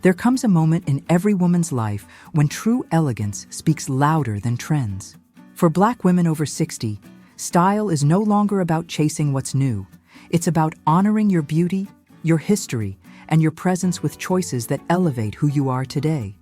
There comes a moment in every woman's life when true elegance speaks louder than trends. For Black women over 60, style is no longer about chasing what's new. It's about honoring your beauty, your history, and your presence with choices that elevate who you are today.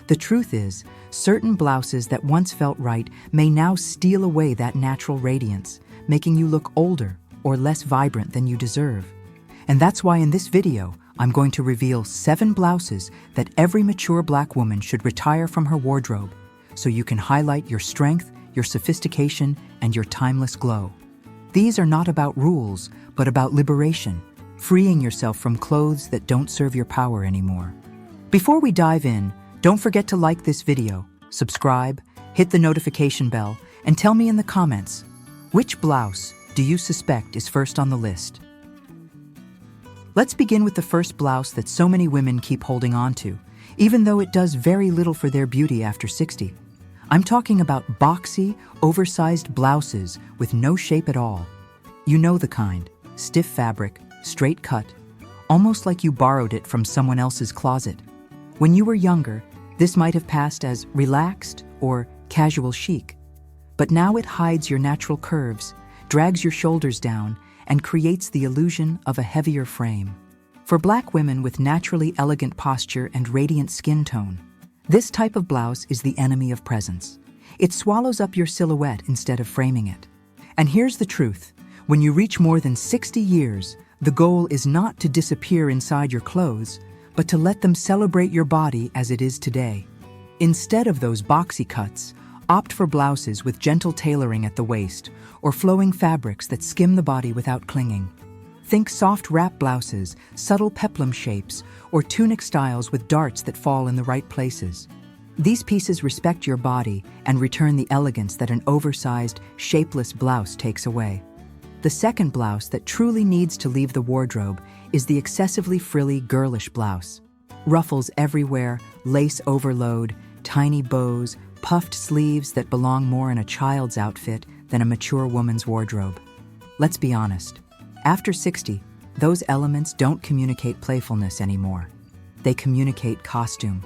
The truth is, certain blouses that once felt right may now steal away that natural radiance, making you look older or less vibrant than you deserve. And that's why in this video, I'm going to reveal 7 blouses that every mature Black woman should retire from her wardrobe, so you can highlight your strength, your sophistication, and your timeless glow. These are not about rules, but about liberation, freeing yourself from clothes that don't serve your power anymore. Before we dive in, don't forget to like this video, subscribe, hit the notification bell, and tell me in the comments, which blouse do you suspect is first on the list? Let's begin with the first blouse that so many women keep holding on to, even though it does very little for their beauty after 60. I'm talking about boxy, oversized blouses with no shape at all. You know the kind, stiff fabric, straight cut, almost like you borrowed it from someone else's closet. When you were younger, this might have passed as relaxed or casual chic. But now it hides your natural curves, drags your shoulders down, and creates the illusion of a heavier frame. For Black women with naturally elegant posture and radiant skin tone, this type of blouse is the enemy of presence. It swallows up your silhouette instead of framing it. And here's the truth. When you reach more than 60 years, the goal is not to disappear inside your clothes, but to let them celebrate your body as it is today. Instead of those boxy cuts, opt for blouses with gentle tailoring at the waist or flowing fabrics that skim the body without clinging. Think soft wrap blouses, subtle peplum shapes, or tunic styles with darts that fall in the right places. These pieces respect your body and return the elegance that an oversized, shapeless blouse takes away. The second blouse that truly needs to leave the wardrobe is the excessively frilly, girlish blouse. Ruffles everywhere, lace overload, tiny bows, puffed sleeves that belong more in a child's outfit than a mature woman's wardrobe. Let's be honest. After 60, those elements don't communicate playfulness anymore. They communicate costume.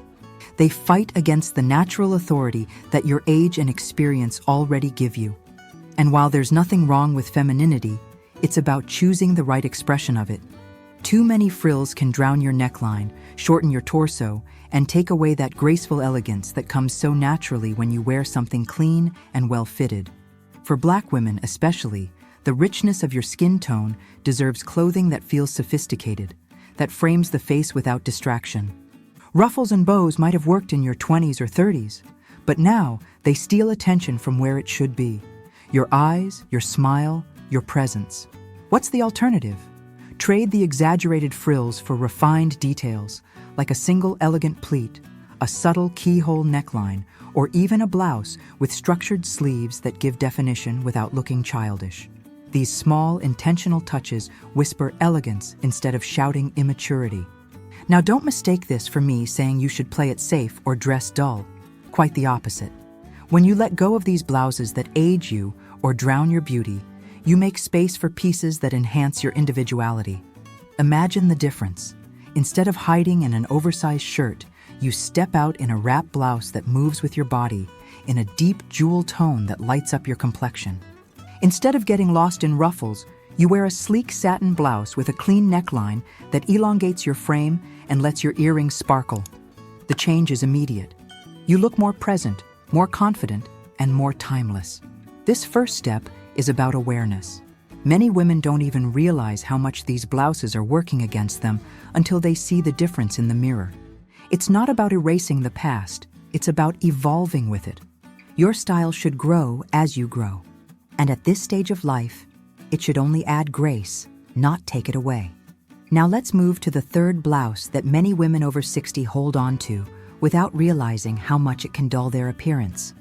They fight against the natural authority that your age and experience already give you. And while there's nothing wrong with femininity, it's about choosing the right expression of it. Too many frills can drown your neckline, shorten your torso, and take away that graceful elegance that comes so naturally when you wear something clean and well-fitted. For Black women especially, the richness of your skin tone deserves clothing that feels sophisticated, that frames the face without distraction. Ruffles and bows might have worked in your 20s or 30s, but now they steal attention from where it should be. Your eyes, your smile, your presence. What's the alternative? Trade the exaggerated frills for refined details, like a single elegant pleat, a subtle keyhole neckline, or even a blouse with structured sleeves that give definition without looking childish. These small, intentional touches whisper elegance instead of shouting immaturity. Now don't mistake this for me saying you should play it safe or dress dull. Quite the opposite. When you let go of these blouses that age you or drown your beauty, you make space for pieces that enhance your individuality. Imagine the difference. Instead of hiding in an oversized shirt, you step out in a wrap blouse that moves with your body, in a deep jewel tone that lights up your complexion. Instead of getting lost in ruffles, you wear a sleek satin blouse with a clean neckline that elongates your frame and lets your earrings sparkle. The change is immediate. You look more present, more confident, and more timeless. This first step is about awareness. Many women don't even realize how much these blouses are working against them until they see the difference in the mirror. It's not about erasing the past, it's about evolving with it. Your style should grow as you grow. And at this stage of life, it should only add grace, not take it away. Now let's move to the third blouse that many women over 60 hold on to without realizing how much it can dull their appearance.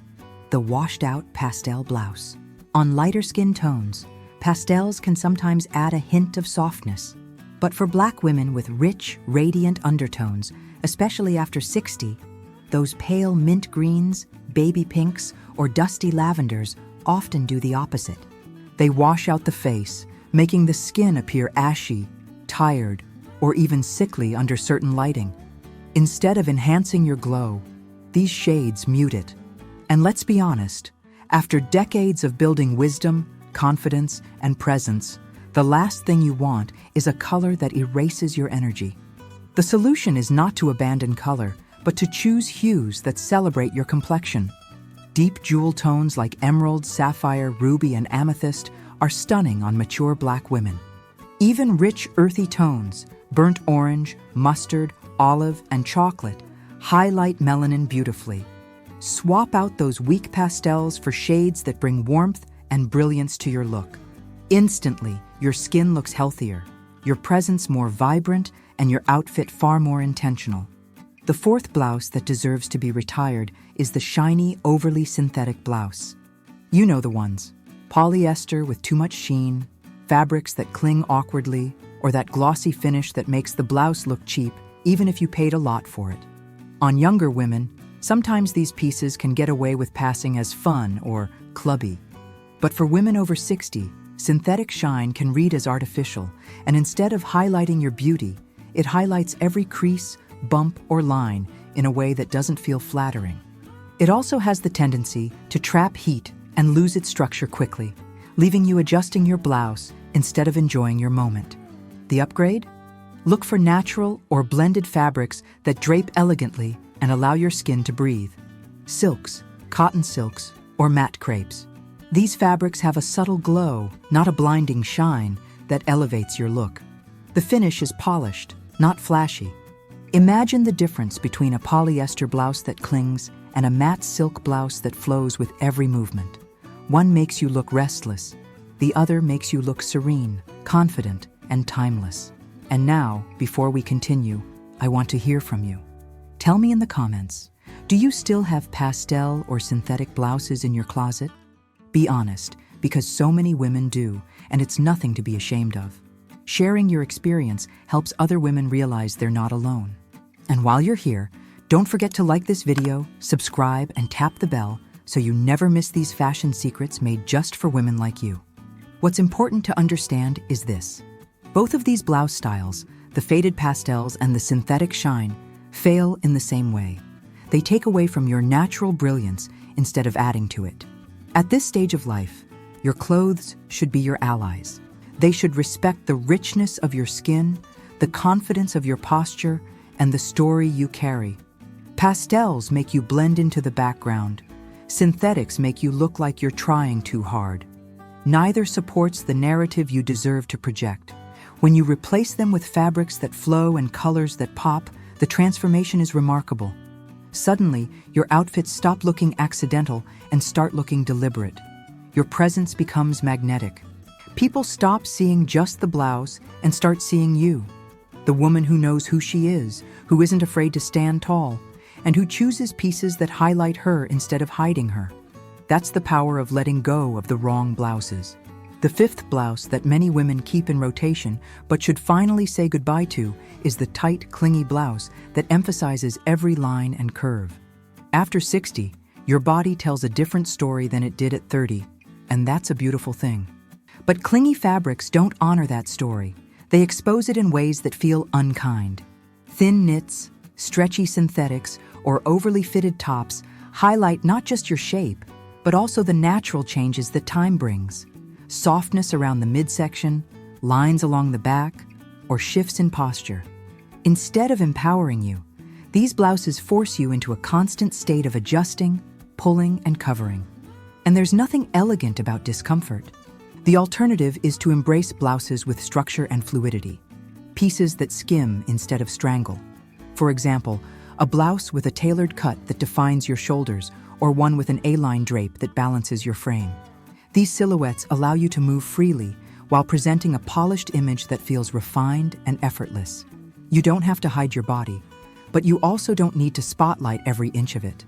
The washed-out pastel blouse. On lighter skin tones, pastels can sometimes add a hint of softness. But for Black women with rich, radiant undertones, especially after 60, those pale mint greens, baby pinks, or dusty lavenders often do the opposite. They wash out the face, making the skin appear ashy, tired, or even sickly under certain lighting. Instead of enhancing your glow, these shades mute it. And let's be honest, after decades of building wisdom, confidence, and presence, the last thing you want is a color that erases your energy. The solution is not to abandon color, but to choose hues that celebrate your complexion. Deep jewel tones like emerald, sapphire, ruby, and amethyst are stunning on mature Black women. Even rich, earthy tones, burnt orange, mustard, olive, and chocolate, highlight melanin beautifully. Swap out those weak pastels for shades that bring warmth and brilliance to your look. Instantly, your skin looks healthier, your presence more vibrant, and your outfit far more intentional. The fourth blouse that deserves to be retired is the shiny, overly synthetic blouse. You know the ones. Polyester with too much sheen, fabrics that cling awkwardly, or that glossy finish that makes the blouse look cheap even if you paid a lot for it. On younger women, sometimes these pieces can get away with passing as fun or clubby. But for women over 60, synthetic shine can read as artificial, and instead of highlighting your beauty, it highlights every crease, bump, or line in a way that doesn't feel flattering. It also has the tendency to trap heat and lose its structure quickly, leaving you adjusting your blouse instead of enjoying your moment. The upgrade? Look for natural or blended fabrics that drape elegantly and allow your skin to breathe. Silks, cotton silks, or matte crepes. These fabrics have a subtle glow, not a blinding shine, that elevates your look. The finish is polished, not flashy. Imagine the difference between a polyester blouse that clings and a matte silk blouse that flows with every movement. One makes you look restless. The other makes you look serene, confident, and timeless. And now, before we continue, I want to hear from you. Tell me in the comments, do you still have pastel or synthetic blouses in your closet? Be honest, because so many women do, and it's nothing to be ashamed of. Sharing your experience helps other women realize they're not alone. And while you're here, don't forget to like this video, subscribe, and tap the bell so you never miss these fashion secrets made just for women like you. What's important to understand is this. Both of these blouse styles, the faded pastels and the synthetic shine, fail in the same way. They take away from your natural brilliance instead of adding to it. At this stage of life, your clothes should be your allies. They should respect the richness of your skin, the confidence of your posture, and the story you carry. Pastels make you blend into the background. Synthetics make you look like you're trying too hard. Neither supports the narrative you deserve to project. When you replace them with fabrics that flow and colors that pop, the transformation is remarkable. Suddenly, your outfits stop looking accidental and start looking deliberate. Your presence becomes magnetic. People stop seeing just the blouse and start seeing you. The woman who knows who she is, who isn't afraid to stand tall, and who chooses pieces that highlight her instead of hiding her. That's the power of letting go of the wrong blouses. The fifth blouse that many women keep in rotation but should finally say goodbye to is the tight, clingy blouse that emphasizes every line and curve. After 60, your body tells a different story than it did at 30, and that's a beautiful thing. But clingy fabrics don't honor that story. They expose it in ways that feel unkind. Thin knits, stretchy synthetics, or overly fitted tops highlight not just your shape, but also the natural changes that time brings. Softness around the midsection, lines along the back, or shifts in posture. Instead of empowering you, these blouses force you into a constant state of adjusting, pulling, and covering. And there's nothing elegant about discomfort. The alternative is to embrace blouses with structure and fluidity, pieces that skim instead of strangle. For example, a blouse with a tailored cut that defines your shoulders, or one with an A-line drape that balances your frame. These silhouettes allow you to move freely while presenting a polished image that feels refined and effortless. You don't have to hide your body, but you also don't need to spotlight every inch of it.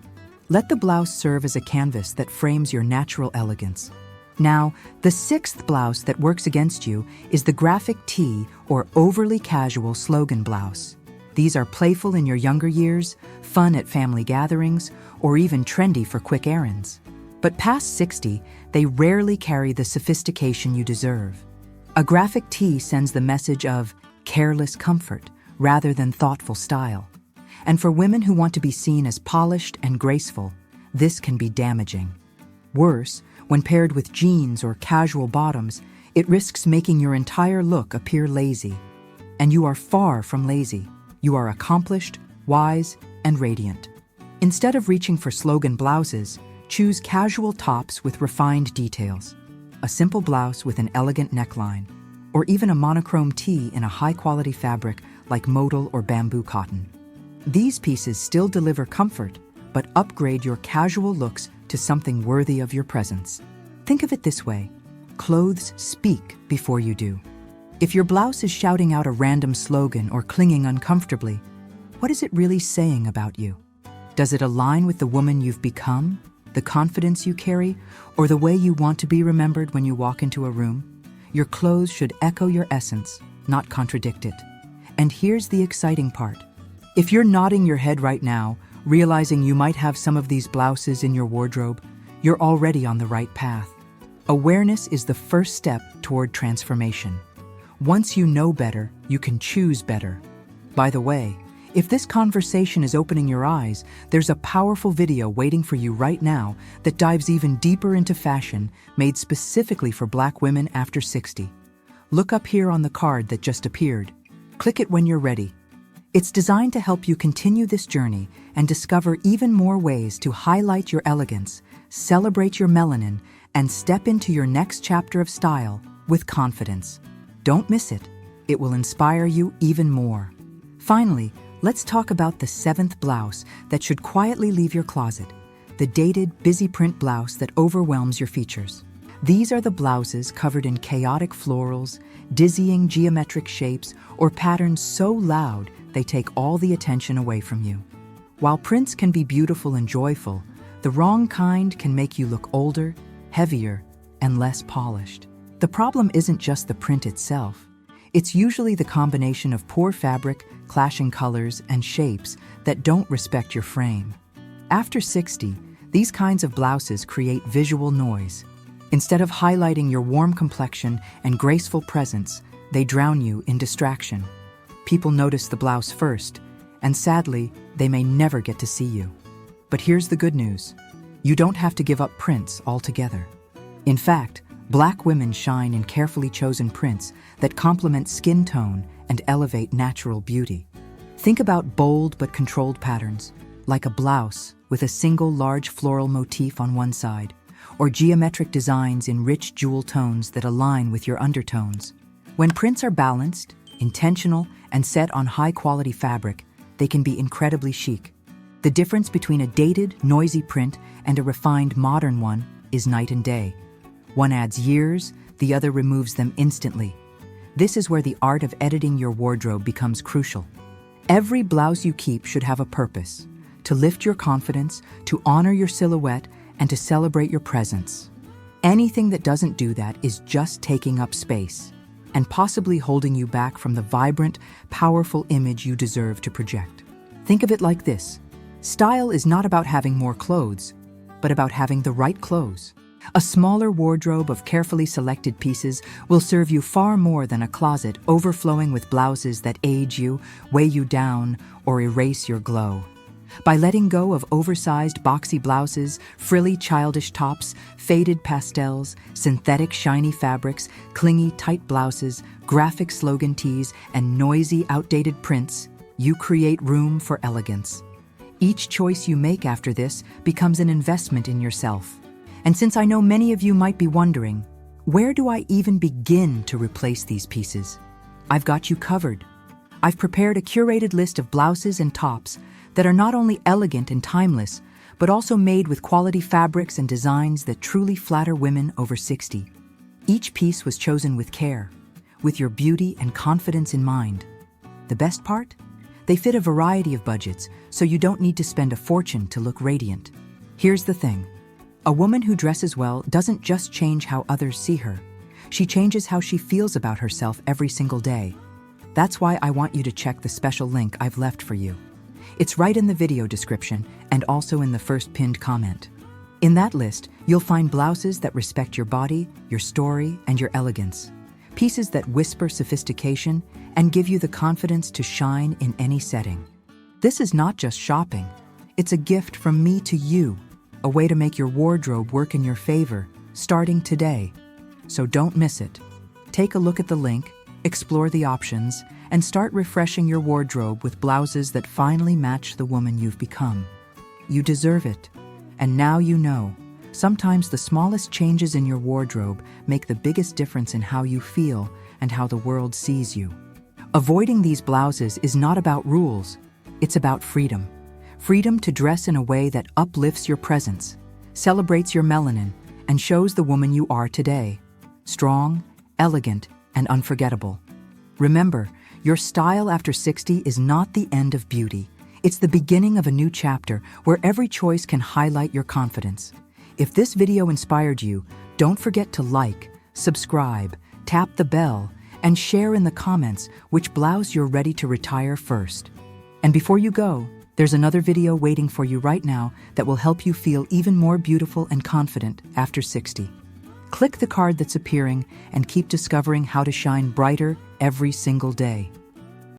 Let the blouse serve as a canvas that frames your natural elegance. Now, the sixth blouse that works against you is the graphic tee or overly casual slogan blouse. These are playful in your younger years, fun at family gatherings, or even trendy for quick errands. But past 60, they rarely carry the sophistication you deserve. A graphic tee sends the message of careless comfort rather than thoughtful style. And for women who want to be seen as polished and graceful, this can be damaging. Worse, when paired with jeans or casual bottoms, it risks making your entire look appear lazy. And you are far from lazy. You are accomplished, wise, and radiant. Instead of reaching for slogan blouses, choose casual tops with refined details. A simple blouse with an elegant neckline, or even a monochrome tee in a high-quality fabric like modal or bamboo cotton. These pieces still deliver comfort, but upgrade your casual looks to something worthy of your presence. Think of it this way: clothes speak before you do. If your blouse is shouting out a random slogan or clinging uncomfortably, what is it really saying about you? Does it align with the woman you've become, the confidence you carry, or the way you want to be remembered when you walk into a room? Your clothes should echo your essence, not contradict it. And here's the exciting part. If you're nodding your head right now, realizing you might have some of these blouses in your wardrobe, you're already on the right path. Awareness is the first step toward transformation. Once you know better, you can choose better. By the way, if this conversation is opening your eyes, there's a powerful video waiting for you right now that dives even deeper into fashion, made specifically for Black women after 60. Look up here on the card that just appeared. Click it when you're ready. It's designed to help you continue this journey and discover even more ways to highlight your elegance, celebrate your melanin, and step into your next chapter of style with confidence. Don't miss it. It will inspire you even more. Finally, let's talk about the 7th blouse that should quietly leave your closet, the dated, busy print blouse that overwhelms your features. These are the blouses covered in chaotic florals, dizzying geometric shapes, or patterns so loud they take all the attention away from you. While prints can be beautiful and joyful, the wrong kind can make you look older, heavier, and less polished. The problem isn't just the print itself. It's usually the combination of poor fabric, clashing colors, and shapes that don't respect your frame. After 60, these kinds of blouses create visual noise. Instead of highlighting your warm complexion and graceful presence, they drown you in distraction. People notice the blouse first, and sadly, they may never get to see you. But here's the good news. You don't have to give up prints altogether. In fact, Black women shine in carefully chosen prints that complement skin tone and elevate natural beauty. Think about bold but controlled patterns, like a blouse with a single large floral motif on one side, or geometric designs in rich jewel tones that align with your undertones. When prints are balanced, intentional, and set on high-quality fabric, they can be incredibly chic. The difference between a dated, noisy print and a refined, modern one is night and day. One adds years, the other removes them instantly. This is where the art of editing your wardrobe becomes crucial. Every blouse you keep should have a purpose: to lift your confidence, to honor your silhouette, and to celebrate your presence. Anything that doesn't do that is just taking up space and possibly holding you back from the vibrant, powerful image you deserve to project. Think of it like this: style is not about having more clothes, but about having the right clothes. A smaller wardrobe of carefully selected pieces will serve you far more than a closet overflowing with blouses that age you, weigh you down, or erase your glow. By letting go of oversized, boxy blouses, frilly, childish tops, faded pastels, synthetic, shiny fabrics, clingy, tight blouses, graphic slogan tees, and noisy, outdated prints, you create room for elegance. Each choice you make after this becomes an investment in yourself. And since I know many of you might be wondering, where do I even begin to replace these pieces? I've got you covered. I've prepared a curated list of blouses and tops that are not only elegant and timeless, but also made with quality fabrics and designs that truly flatter women over 60. Each piece was chosen with care, with your beauty and confidence in mind. The best part? They fit a variety of budgets, so you don't need to spend a fortune to look radiant. Here's the thing. A woman who dresses well doesn't just change how others see her. She changes how she feels about herself every single day. That's why I want you to check the special link I've left for you. It's right in the video description and also in the first pinned comment. In that list, you'll find blouses that respect your body, your story, and your elegance. Pieces that whisper sophistication and give you the confidence to shine in any setting. This is not just shopping. It's a gift from me to you, a way to make your wardrobe work in your favor, starting today. So don't miss it. Take a look at the link, explore the options, and start refreshing your wardrobe with blouses that finally match the woman you've become. You deserve it. And now you know, sometimes the smallest changes in your wardrobe make the biggest difference in how you feel and how the world sees you. Avoiding these blouses is not about rules, it's about freedom. Freedom to dress in a way that uplifts your presence, celebrates your melanin, and shows the woman you are today. Strong, elegant, and unforgettable. Remember, your style after 60 is not the end of beauty. It's the beginning of a new chapter where every choice can highlight your confidence. If this video inspired you, don't forget to like, subscribe, tap the bell, and share in the comments which blouse you're ready to retire first. And before you go, there's another video waiting for you right now that will help you feel even more beautiful and confident after 60. Click the card that's appearing and keep discovering how to shine brighter every single day.